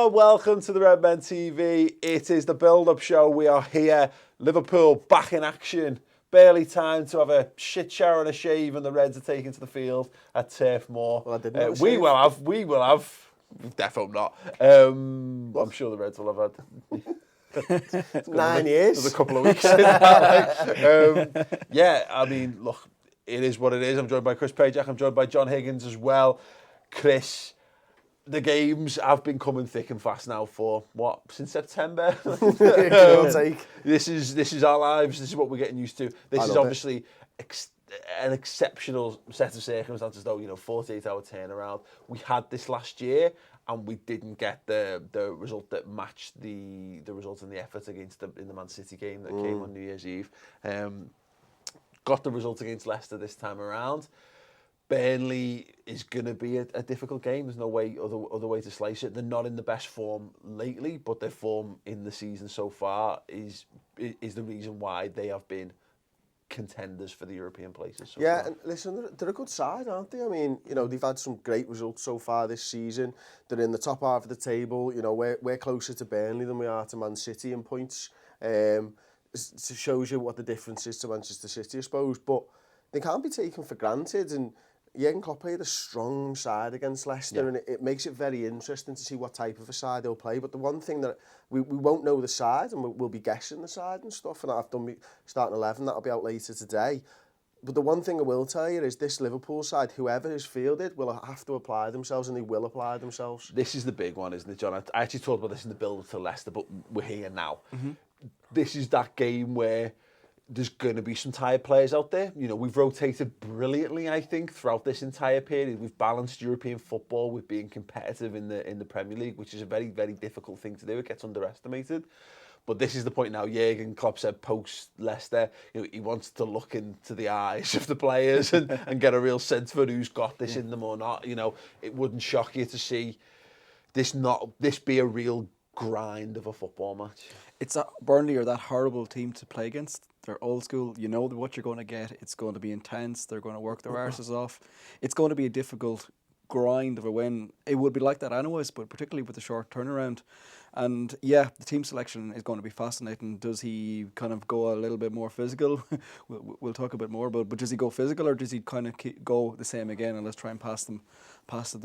everyone, welcome to the Redmen TV. It is the build-up show. We are here, Liverpool back in action. Barely time to have a shit shower and a shave, and the Reds are taken to the field at Turf Moor. Well, I didn't have a we shave. will have, definitely not. I'm sure the Reds will have had 9 years. There's a couple of weeks in that. Yeah, I mean, look, it is what it is. I'm joined by Chris Pajak. I'm joined by John Higgins as well. Chris, the games have been coming thick and fast now for what, since September? This is our lives. This is what we're getting used to. This is obviously an exceptional set of circumstances, though. 48-hour turnaround. We had this last year, and we didn't get the result that matched the result and the effort against in the Man City game that came on New Year's Eve. Got the result against Leicester this time around. Burnley is going to be a difficult game. There's no way other way to slice it. They're not in the best form lately, but their form in the season so far is the reason why they have been contenders for the European places. So far. And listen, they're a good side, aren't they? I mean, they've had some great results so far this season. They're in the top half of the table. We're closer to Burnley than we are to Man City in points. It shows you what the difference is to Manchester City, I suppose. But they can't be taken for granted. And Jurgen Klopp played a strong side against Leicester, and it makes it very interesting to see what type of a side they'll play. But the one thing that we won't know the side, and we'll be guessing the side and stuff, and I've done starting 11, that'll be out later today. But the one thing I will tell you is this Liverpool side, whoever is fielded, will have to apply themselves, and they will apply themselves. This is the big one, isn't it, John? I actually talked about this in the build-up to Leicester, but we're here now. Mm-hmm. This is that game where there's going to be some tired players out there. We've rotated brilliantly, I think, throughout this entire period. We've balanced European football with being competitive in the Premier League, which is a very, very difficult thing to do. It gets underestimated. But this is the point now. Jurgen Klopp said post-Leicester, he wants to look into the eyes of the players and get a real sense for who's got this in them or not. It wouldn't shock you to see this be a real grind of a football match. Burnley are that horrible team to play against. They're old school. You know what you're going to get. It's going to be intense. They're going to work their arses off. It's going to be a difficult grind of a win. It would be like that anyways, but particularly with the short turnaround. And the team selection is going to be fascinating. Does he kind of go a little bit more physical? We'll talk a bit more about it. But does he go physical, or does he kind of go the same again, and let's try and pass the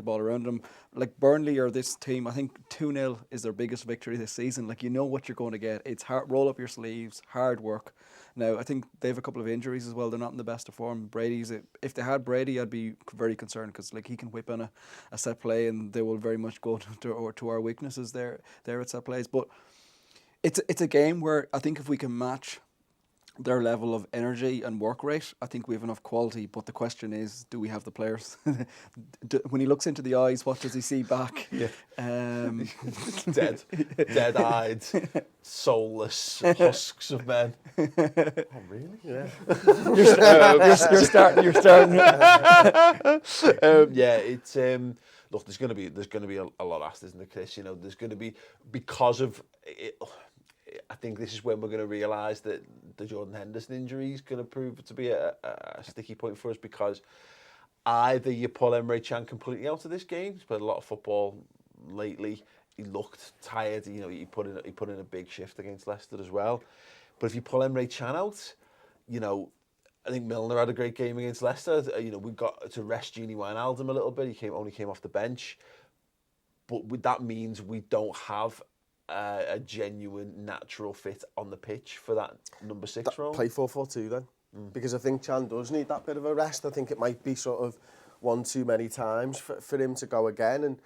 ball around them? Like Burnley or this team, I think 2-0 is their biggest victory this season. Like, what you're going to get. It's hard, roll up your sleeves, hard work. Now, I think they have a couple of injuries as well. They're not in the best of form. If they had Brady, I'd be very concerned, because he can whip in a set play, and they will very much go to our weaknesses there at set plays. But it's a game where I think if we can match their level of energy and work rate, I think we have enough quality. But the question is, do we have the players? When he looks into the eyes, what does he see back? Dead-eyed, soulless husks of men. Oh, really? Yeah. You're starting. It's look. There's going to be a lot asked, isn't there, Chris? There's going to be, because of it. I think this is when we're going to realise that the Jordan Henderson injury is going to prove to be a sticky point for us, because either you pull Emre Can completely out of this game. He's played a lot of football lately. He looked tired. He put in a big shift against Leicester as well. But if you pull Emre Can out, I think Milner had a great game against Leicester. We got to rest Gini Wijnaldum a little bit. He only came off the bench. But that means we don't have a genuine natural fit on the pitch for that number 6 role. Play 4-4-2 then, because I think Can does need that bit of a rest. I think it might be sort of one too many times for him to go again. And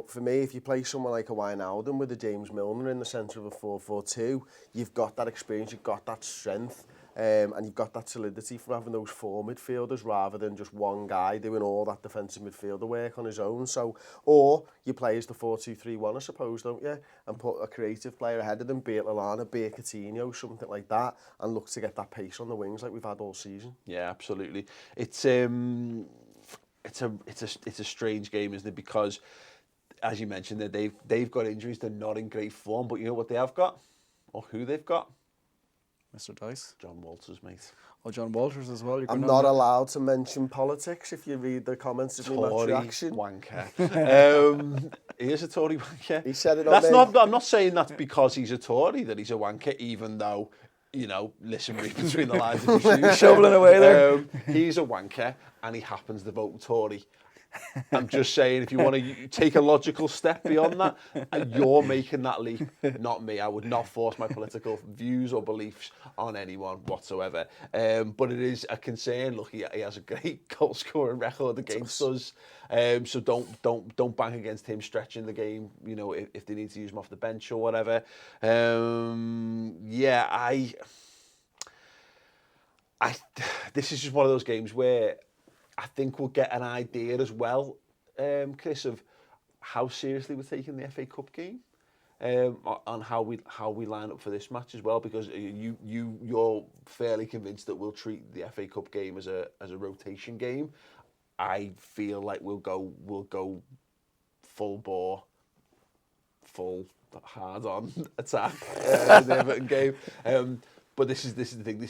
for me, if you play someone like a Wijnaldum with a James Milner in the centre of a 4-4-2, you've got that experience, you've got that strength. And you've got that solidity for having those 4 midfielders rather than just one guy doing all that defensive midfielder work on his own. So, or you play as the 4-2-3-1, I suppose, don't you? And put a creative player ahead of them, be it Lallana, be it Coutinho, something like that, and look to get that pace on the wings like we've had all season. Yeah, absolutely. It's a strange game, isn't it? Because, as you mentioned, they've got injuries. They're not in great form, but you know what they have got, or who they've got? Mr. Dice. John Walters, mate. Oh, John Walters as well. I'm not allowed to mention politics if you read the comments of my match reaction. Wanker. He is a Tory wanker. He said it on That's me. not. I'm not saying that's because he's a Tory that he's a wanker, even though, you know, listen, read between the lines of your shoes. Shoveling away there. He's a wanker and he happens to vote Tory. I'm just saying, if you want to take a logical step beyond that, you're making that leap, not me. I would not force my political views or beliefs on anyone whatsoever. But it is a concern. Look, he has a great goal scoring record against us. So don't bang against him stretching the game. You know, if they need to use him off the bench or whatever. This is just one of those games where I think we'll get an idea as well, Chris, of how seriously we're taking the FA Cup game, on how we line up for this match as well. Because you're fairly convinced that we'll treat the FA Cup game as a rotation game. I feel like we'll go full bore, full hard on attack in the Everton game. But this is the thing.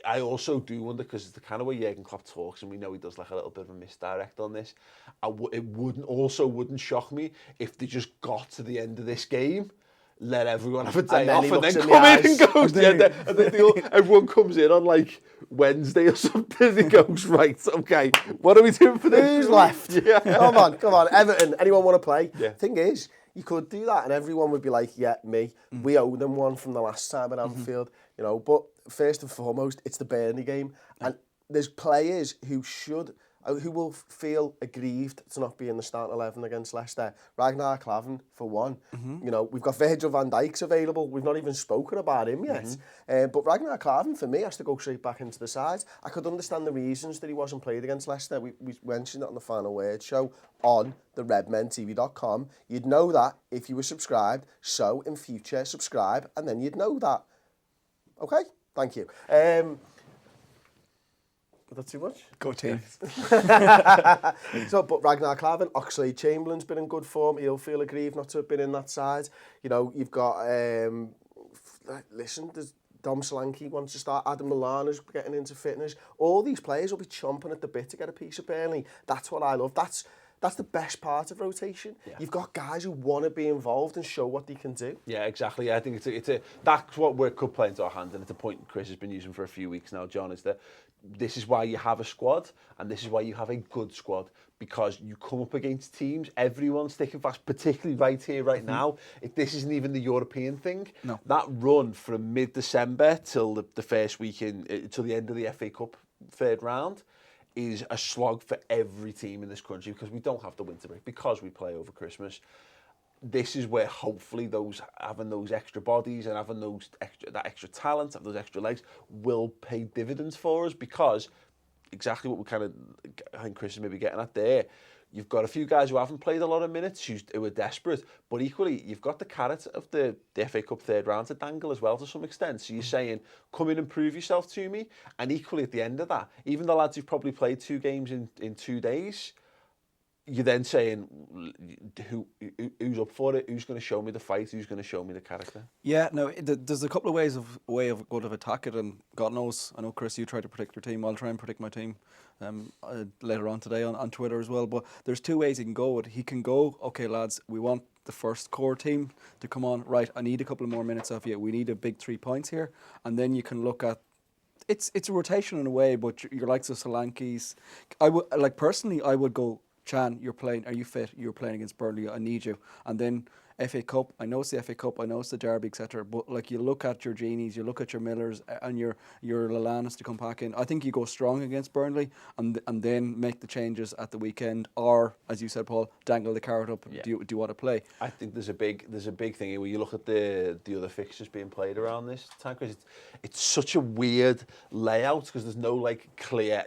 I also do wonder, because it's the kind of way Jurgen Klopp talks, and we know he does like a little bit of a misdirect on this. It wouldn't shock me if they just got to the end of this game, let everyone have a day off, and then come in and goes. Everyone comes in on like Wednesday or something. And he goes, right, okay, what are we doing for this? Who's left? Yeah. Come on, Everton. Anyone want to play? Yeah. Thing is, you could do that, and everyone would be like, yeah, me. We owe them one from the last time at Anfield, you know. But first and foremost, it's the Burnley game, and there's players who will feel aggrieved to not be in the starting 11 against Leicester. Ragnar Klavan, for one. You know, we've got Virgil van Dijk's available. We've not even spoken about him yet. But Ragnar Klavan, for me, has to go straight back into the side. I could understand the reasons that he wasn't played against Leicester. We mentioned it on the Final Word show on the redmentv.com. You'd know that if you were subscribed. So, in future, subscribe, and then you'd know that. Okay? Thank you. Was that too much? Go team. But Ragnar Klavan, Oxlade-Chamberlain's been in good form. He'll feel aggrieved not to have been in that side. You know, you've got, there's Dom Solanke wants to start. Adam Lallana's getting into fitness. All these players will be chomping at the bit to get a piece of Burnley. That's what I love. That's the best part of rotation. Yeah. You've got guys who want to be involved and show what they can do. Yeah, exactly. I think that's what we could play into our hands, and it's a point Chris has been using for a few weeks now, John, is that this is why you have a squad, and this is why you have a good squad, because you come up against teams, everyone's sticking fast, particularly right here, right now. This isn't even the European thing. No. That run from mid-December till the first week till the end of the FA Cup third round is a slog for every team in this country, because we don't have the winter break, because we play over Christmas. This is where hopefully having those extra bodies and having that extra talent, having those extra legs will pay dividends for us, because exactly what I think Chris is maybe getting at there. You've got a few guys who haven't played a lot of minutes, who are desperate, but equally you've got the carrot of the FA Cup third round to dangle as well to some extent. So you're saying, come in and prove yourself to me, and equally at the end of that, even the lads who've probably played 2 games in 2 days, you're then saying, who's up for it? Who's going to show me the fight? Who's going to show me the character? Yeah, no, there's a couple of ways of going to attack it, and God knows, I know, Chris, you try to predict your team. I'll try and predict my team later on today on Twitter as well. But there's 2 ways he can go. He can go, okay, lads, we want the first core team to come on. Right, I need a couple of more minutes off you. We need a big 3 points here. And then you can look at, it's a rotation in a way, but your likes of Solanke's. Personally, I would go, Chan, you're playing. Are you fit? You're playing against Burnley. I need you. And then FA Cup. I know it's the FA Cup. I know it's the Derby, etc. But like, you look at your Genies, you look at your Millers, and your Lallanas to come back in. I think you go strong against Burnley, and then make the changes at the weekend, or as you said, Paul, dangle the carrot up. Yeah. Do you want to play? I think there's a big thing here where you look at the other fixtures being played around this time, because it's such a weird layout, because there's no like clear.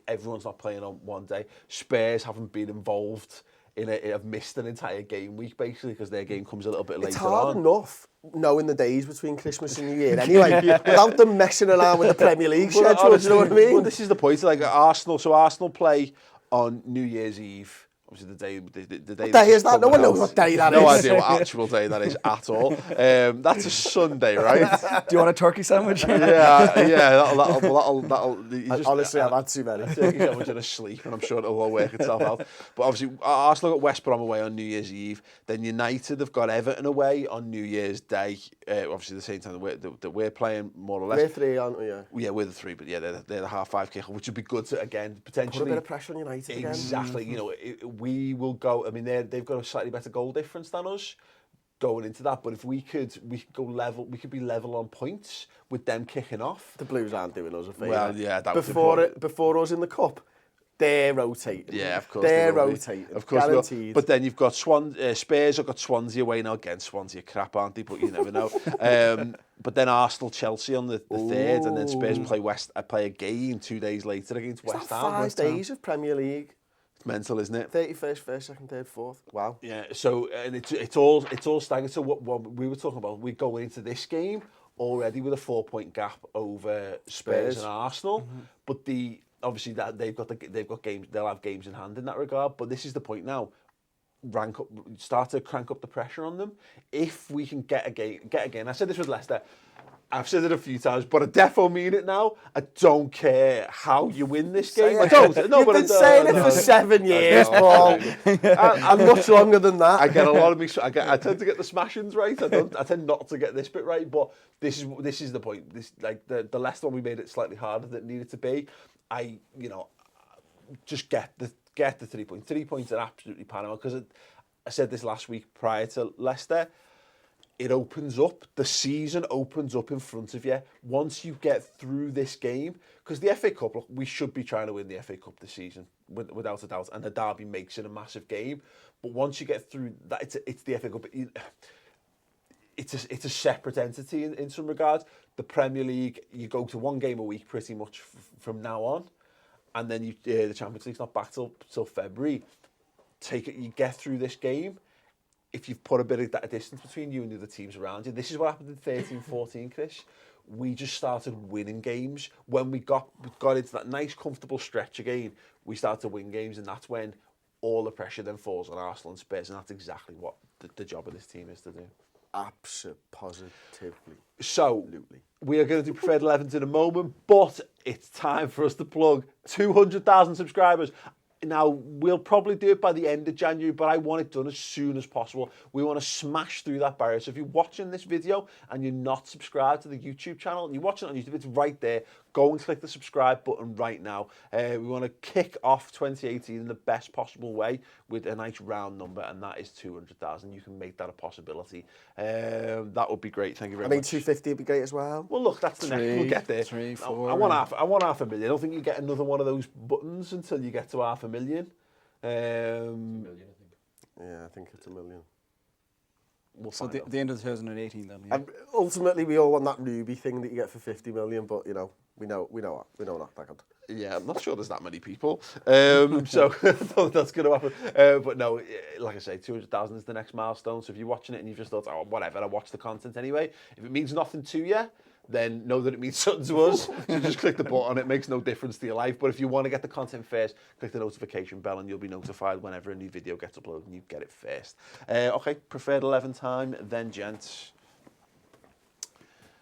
Everyone's not playing on one day. Spurs haven't been involved. Have missed an entire game week, basically, because their game comes a little bit later on. It's hard enough knowing the days between Christmas and New Year anyway, without them messing around with the Premier League schedule, do you know what I mean? Well, this is the point. Like Arsenal play on New Year's Eve Obviously, the day. What day is that? No one knows what day that no is. idea what actual day that is at all. That's a Sunday, right? Do you want a turkey sandwich? yeah. That'll Honestly, I've had too many. Turkey sandwich and a sleep, and I'm sure it'll all work itself out. But obviously, Arsenal got West Brom away on New Year's Eve. Then United have got Everton away on New Year's Day. Obviously, the same time that we're playing, more or less. We're 3, aren't we? Yeah. Yeah, we're the 3, but yeah, they're the 5:30 kick, which would be good to, again, potentially... Put a bit of pressure on United again. Exactly. You know, we will go... I mean, they've got a slightly better goal difference than us going into that, but if we could go level, we could be level on points with them kicking off. The Blues aren't doing us a favour. Well, yeah, that before us in the cup, they're rotating. Yeah, of course they're they will rotating. Of course, guaranteed. But then you've got Spurs have got Swansea away now. Again, Swansea are crap, aren't they? But you never know. But then Arsenal, Chelsea on the 3rd, and then Spurs play again 2 days later against West Ham. 5 days of Premier League. It's mental, isn't it? 31st, 1st, 2nd, 3rd, 4th. Wow. Yeah. So and it's all staggered. So what we were talking about, we're going into this game already with a 4-point gap over Spurs and Arsenal, but obviously that they've got games, they'll have games in hand in that regard. But this is the point now. Start to crank up the pressure on them. If we can get a game. I said this with Leicester. I've said it a few times, but I defo mean it now. I don't care how you win this game. I don't. No, You've been saying it for 7 years, Paul. I'm much longer than that. I get a lot of I tend to get the smashings right. I tend not to get this bit right, but this is the point. This, like the last one, we made it slightly harder than it needed to be. Just get the 3 points. 3 points are absolutely paramount, because I said this last week prior to Leicester. It opens up, the season opens up in front of you once you get through this game. Because the FA Cup, look, we should be trying to win the FA Cup this season, without a doubt, and the derby makes it a massive game. But once you get through that, it's the FA Cup. It's a separate entity in some regards. The Premier League, you go to 1 game a week pretty much from now on, and then the Champions League's not back till February. You get through this game. If you've put a bit of that distance between you and the other teams around you, this is what happened in 13-14, Chris. We just started winning games. When we got into that nice, comfortable stretch again, we started to win games, and that's when all the pressure then falls on Arsenal and Spurs, and that's exactly what the job of this team is to do. Positively. So, we are going to do Preferred 11s in a moment, but it's time for us to plug 200,000 subscribers. Now, we'll probably do it by the end of January, but I want it done as soon as possible. We want to smash through that barrier. So if you're watching this video and you're not subscribed to the YouTube channel, and you're watching it on YouTube, it's right there. Go and click the subscribe button right now. We want to kick off 2018 in the best possible way with a nice round number, and that is 200,000. You can make that a possibility. That would be great. Thank you very much. 250 would be great as well. Well, look, that's the next. We'll get there. 3, 4. I want half a million. I don't think you get another one of those buttons until you get to 500,000. Yeah, I think it's 1 million. We'll So find out. the end of 2018 then. Yeah. And ultimately, we all want that Ruby thing that you get for 50 million, but we know not that good. Yeah, I'm not sure there's that many people. So that's going to happen. But no, like I say, 200,000 is the next milestone. So if you're watching it and you've just thought, oh, whatever, I watch the content anyway. If it means nothing to you, then know that it means something to us. So just click the button. It makes no difference to your life. But if you want to get the content first, click the notification bell and you'll be notified whenever a new video gets uploaded and you get it first. Okay, preferred 11 time, then gents.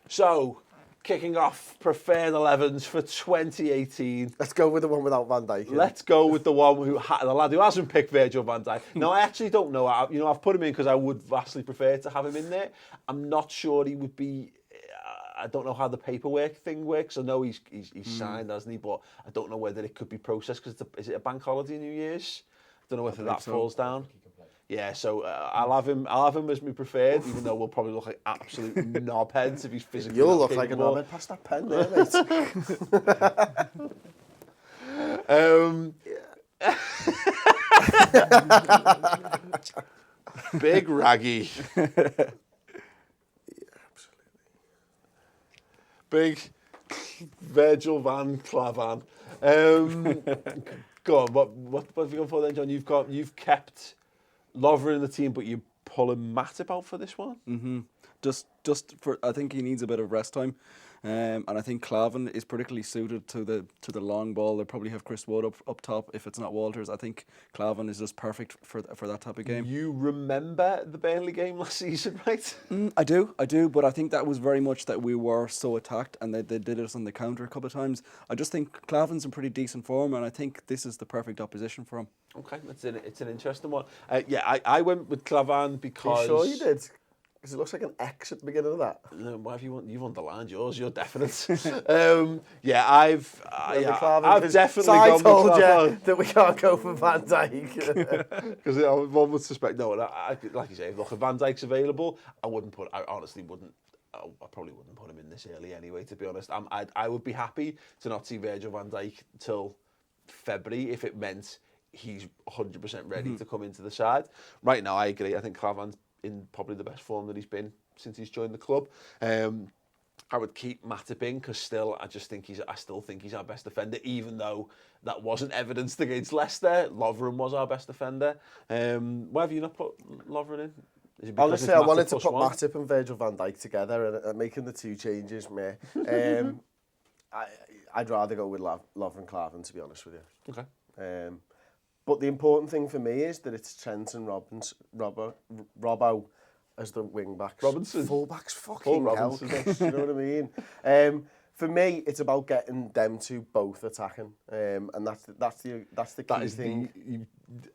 So, kicking off preferred 11s for 2018. Let's go with the one without Van Dijk. Let's go with the one the lad who hasn't picked Virgil van Dijk. Now, I actually don't know. I've put him in because I would vastly prefer to have him in there. I'm not sure he would be. I don't know how the paperwork thing works. I know he's signed, hasn't he? But I don't know whether it could be processed because is it a bank holiday New Year's? I don't know whether that falls down. Yeah, so I'll have him as my preferred, even though we'll probably look like absolute knobheads if he's physically. You'll look like a knobhead. Pass that pen there, mate. Big raggy. Big Virgil van Klavan. Go on, what have you gone for then, John? You've kept Lovren in the team, but you're pulling Matip out for this one? Mm-hmm. Just for, I think he needs a bit of rest time. And I think Clavin is particularly suited to the long ball. They probably have Chris Wood up top if it's not Walters. I think Clavin is just perfect for that type of game. You remember the Burnley game last season, right? I do, but I think that was very much that we were so attacked and they did us on the counter a couple of times. I just think Clavin's in pretty decent form, and I think this is the perfect opposition for him. Okay, it's an interesting one. I went with Clavan because... Are you sure you did? Because it looks like an X at the beginning of that. No, why have you've underlined yours? You're definite. I've definitely gone with Clavan. That we can't go for Van Dijk. Because one would suspect, no, like you say, look, if Van Dijk's available, I honestly wouldn't. I probably wouldn't put him in this early anyway, to be honest. I would be happy to not see Virgil van Dijk till February if it meant he's 100% ready to come into the side. Right now, I agree. I think Clavan's in probably the best form that he's been since he's joined the club. I would keep Matip in because I still think he's our best defender, even though that wasn't evidenced against Leicester. Lovren was our best defender. Why have you not put Lovren in? Honestly, I wanted to put Matip and Virgil van Dijk together and making the two changes, mate. I'd rather go with Lovren Clavin, to be honest with you. Okay. But the important thing for me is that it's Trent and Robbo as the wing backs. Robinson. Full-backs, fucking hell, Chris, you know what I mean? For me, it's about getting them two both attacking, and that's the key thing.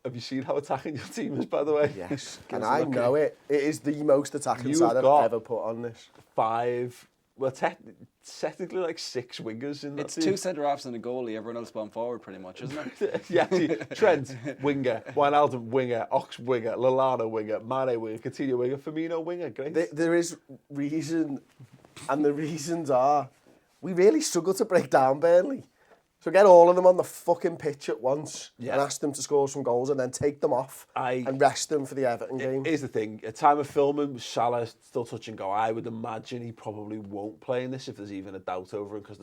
Have you seen how attacking your team is, by the way? Yes, and I know it. It is the most attacking side I've ever put on this. 5, well, technically like 6 wingers in that It's team. 2 centre-halves and a goalie, everyone else gone forward pretty much, isn't it? Yeah, Trent, winger, Wijnaldum, winger, Ox, winger, Lallana, winger, Mane, winger, Coutinho, winger, Firmino, winger, great. There is reason, and the reasons are, we really struggle to break down Burnley. So get all of them on the fucking pitch at once and ask them to score some goals and then take them off and rest them for the Everton game. Here's the thing, at time of filming, Salah still touch and go. I would imagine he probably won't play in this if there's even a doubt over him because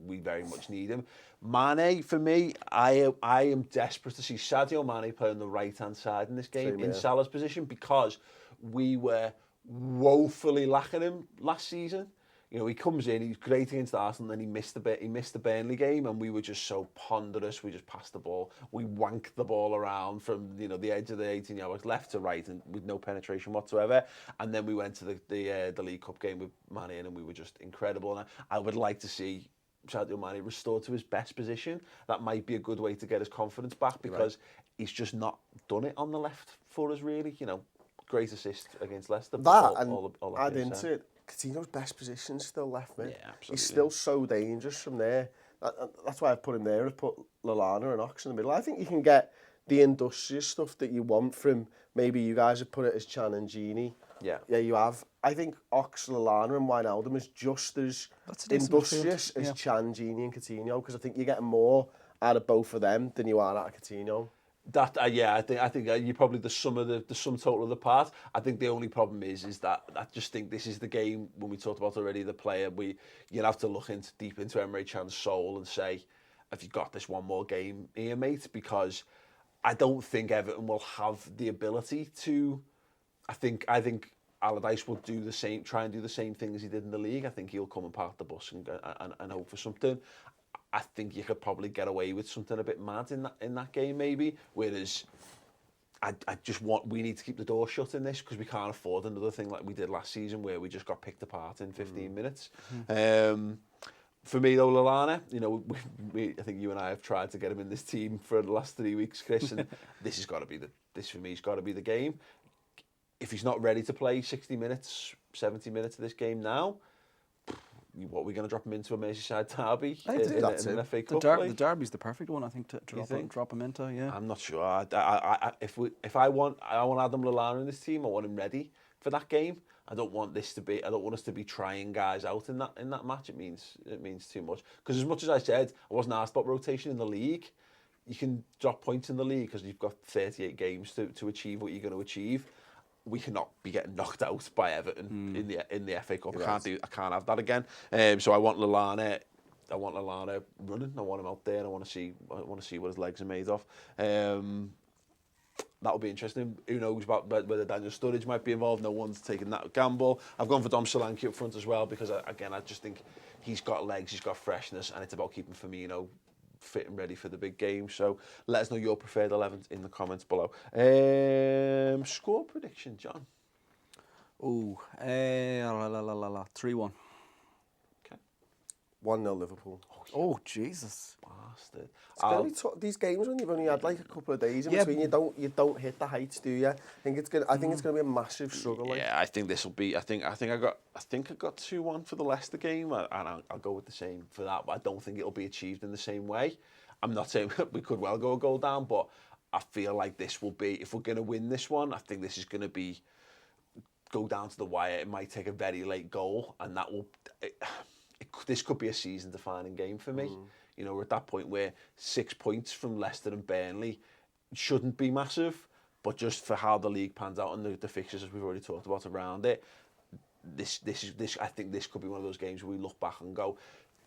we very much need him. Mane, for me, I am desperate to see Sadio Mane play on the right-hand side in this game in Salah's position because we were woefully lacking him last season. You know, he comes in, he's great against Arsenal, and then he missed the Burnley game, and we were just so ponderous. We just passed the ball. We wanked the ball around from the edge of the 18-yard box, left to right, and with no penetration whatsoever. And then we went to the League Cup game with Mane, and we were just incredible. And I would like to see Sadio Mane restored to his best position. That might be a good way to get his confidence back because he's just not done it on the left for us, really. You know, great assist against Leicester. Add into it. Coutinho's best position is still left, mate. Yeah, absolutely. He's still so dangerous from there. That's why I've put him there. I've put Lallana and Ox in the middle. I think you can get the industrious stuff that you want from, maybe you guys have put it as Chan and Gini. Yeah. Yeah, you have. I think Ox, Lallana and Wijnaldum is just as industrious as Chan, Gini and Coutinho because I think you're getting more out of both of them than you are out of Coutinho. I think you probably the sum total of the part. I think the only problem is that I just think this is the game when we talked about already the player. You'll have to look deep into Emre Can's soul and say, have you got this one more game here, mate? Because I don't think Everton will have the ability to. I think Allardyce will try and do the same thing as he did in the league. I think he'll come and park the bus and hope for something. I think you could probably get away with something a bit mad in that game maybe. Whereas we need to keep the door shut in this because we can't afford another thing like we did last season where we just got picked apart in 15 minutes. For me though, Lallana, I think you and I have tried to get him in this team for the last 3 weeks, Chris, and this for me has got to be the game. If he's not ready to play 60 minutes, 70 minutes of this game now, what are we going to drop him into a Merseyside derby in an FA Cup? The derby's the perfect one, I think, to drop him into. Yeah, I'm not sure. If I want Adam Lallana in this team, I want him ready for that game. I don't want us to be trying guys out in that match. It means too much. Because as much as I said, I wasn't asked about rotation in the league. You can drop points in the league because you've got 38 games to achieve what you're going to achieve. We cannot be getting knocked out by Everton in the FA Cup. I can't have that again. So I want Lallana running. I want him out there. And I want to see what his legs are made of. That'll be interesting. Who knows about whether Daniel Sturridge might be involved? No one's taking that gamble. I've gone for Dom Solanke up front as well because I just think he's got legs, he's got freshness, and it's about keeping Firmino fit and ready for the big game. So let us know your preferred 11 in the comments below. Score prediction, John. Oh, 3-1. Okay. 1-0 Liverpool. Oh, Jesus. Bastard. It's gonna be these games when you've only had like a couple of days in between. You don't hit the heights, do you? I think it's gonna be a massive struggle. Like. Yeah, I think this will be. I think I got 2-1 for the Leicester game, and I'll go with the same for that. But I don't think it'll be achieved in the same way. I'm not saying we could well go a goal down, but I feel like this will be. If we're gonna win this one, I think this is gonna be go down to the wire. It might take a very late goal, and that will. This could be a season-defining game for me. You know, we're at that point where 6 points from Leicester and Burnley shouldn't be massive, but just for how the league pans out and the fixtures, as we've already talked about around it, this I think this could be one of those games where we look back and go,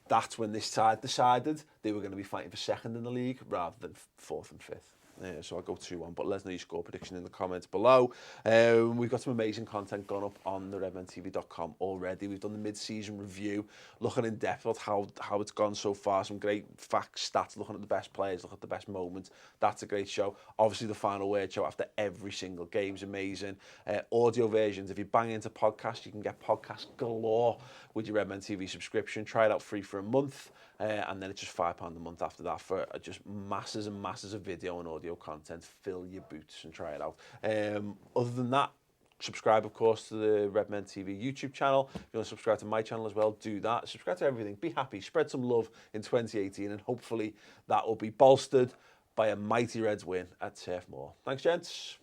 that's when this side decided they were going to be fighting for second in the league rather than fourth and fifth. Yeah, so I'll go 2-1, but let us know your score prediction in the comments below. We've got some amazing content gone up on the redmentv.com already. We've done the mid-season review, looking in depth at how it's gone so far. Some great facts, stats, looking at the best players, looking at the best moments. That's a great show. Obviously, the final word show after every single game's amazing. Audio versions, if you bang into podcasts, you can get podcast galore with your Redmen TV subscription. Try it out free for a month. And then it's just £5 a month after that for just masses and masses of video and audio content. Fill your boots and try it out. Other than that, subscribe, of course, to the Redmen TV YouTube channel. If you want to subscribe to my channel as well, do that. Subscribe to everything. Be happy. Spread some love in 2018, and hopefully that will be bolstered by a mighty Reds win at Turf Moor. Thanks, gents.